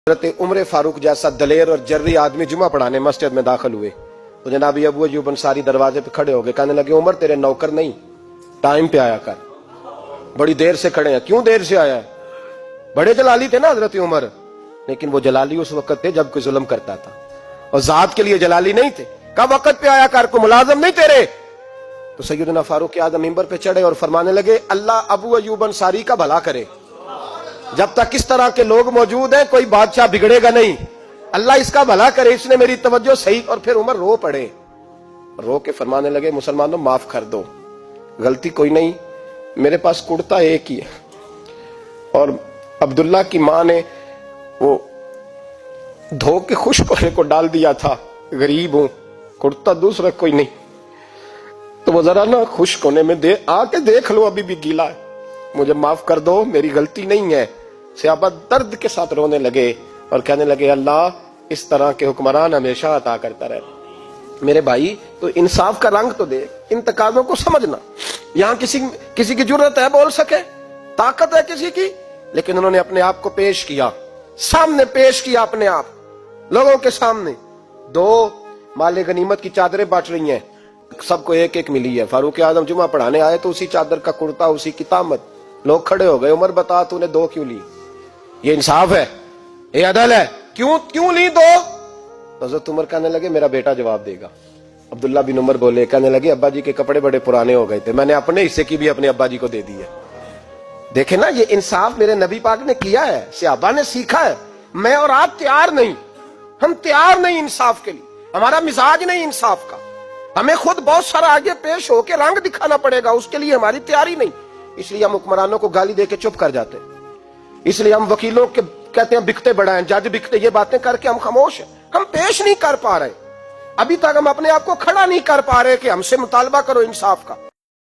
حضرت عمر فاروق جیسا دلیر اور جرری آدمی جمعہ پڑھانے مسجد میں داخل ہوئے تو جناب ابو ایوب انصاری دروازے پہ کھڑے ہو گئے، کہنے لگے عمر تیرے نوکر نہیں، ٹائم پہ آیا کر، بڑی دیر سے کھڑے ہیں، کیوں دیر سے آیا ہے؟ بڑے جلالی تھے نا حضرت عمر، لیکن وہ جلالی اس وقت تھے جب کوئی ظلم کرتا تھا، اور ذات کے لیے جلالی نہیں تھے۔ کہا وقت پہ آیا کر، کو ملازم نہیں تیرے۔ تو سیدنا فاروق اعظم منبر پہ چڑھے اور فرمانے لگے اللہ ابو ایوب انصاری کا بھلا کرے، جب تک اس طرح کے لوگ موجود ہیں کوئی بادشاہ بگڑے گا نہیں، اللہ اس کا بھلا کرے، اس نے میری توجہ صحیح۔ اور پھر عمر رو پڑے، رو کے فرمانے لگے مسلمانوں معاف کر دو، غلطی کوئی نہیں، میرے پاس کرتا ایک ہی ہے، اور عبداللہ کی ماں نے وہ دھو کے خشک ہونے کو ڈال دیا تھا، غریب ہوں، کرتا دوسرا کوئی نہیں، تو وہ ذرا نا خشک ہونے میں آ کے دیکھ لو، ابھی بھی گیلا ہے، مجھے معاف کر دو، میری غلطی نہیں ہے۔ صحابہ درد کے ساتھ رونے لگے اور کہنے لگے اللہ اس طرح کے حکمران ہمیشہ عطا کرتا رہے۔ میرے بھائی تو انصاف کا رنگ تو دے، ان تقاضوں کو سمجھنا۔ یہاں کسی کی جرت ہے بول سکے، طاقت ہے کسی کی، لیکن انہوں نے اپنے آپ کو پیش کیا، سامنے پیش کیا اپنے آپ لوگوں کے سامنے۔ دو مال غنیمت کی چادریں بانٹ رہی ہیں، سب کو ایک ایک ملی ہے۔ فاروق اعظم جمعہ پڑھانے آئے تو اسی چادر کا کرتا، اسی کی تامت، لوگ کھڑے ہو گئے، عمر بتا تو نے دو کیوں لی؟ یہ انصاف ہے، یہ عدل ہے، کیوں لی دو؟ حضرت عمر کہنے لگے میرا بیٹا جواب دے گا۔ عبداللہ بن عمر بولے، کہنے لگے ابا جی کے کپڑے بڑے پرانے ہو گئے تھے، میں نے اپنے حصے کی بھی اپنے ابا جی کو دے دی ہے۔ دیکھیں نا یہ انصاف میرے نبی پاک نے کیا ہے، صحابہ نے سیکھا ہے۔ میں اور آپ تیار نہیں، ہم تیار نہیں انصاف کے لیے، ہمارا مزاج نہیں انصاف کا، ہمیں خود بہت سارا آگے پیش ہو کے رنگ دکھانا پڑے گا، اس کے لیے ہماری تیاری نہیں۔ اس لیے ہم حکمرانوں کو گالی دے کے چپ کر جاتے ہیں، اس لیے ہم وکیلوں کے کہتے ہیں بکتے بڑا ہیں، جج بکتے، یہ باتیں کر کے ہم خاموش ہیں، ہم پیش نہیں کر پا رہے، ابھی تک ہم اپنے آپ کو کھڑا نہیں کر پا رہے کہ ہم سے مطالبہ کرو انصاف کا۔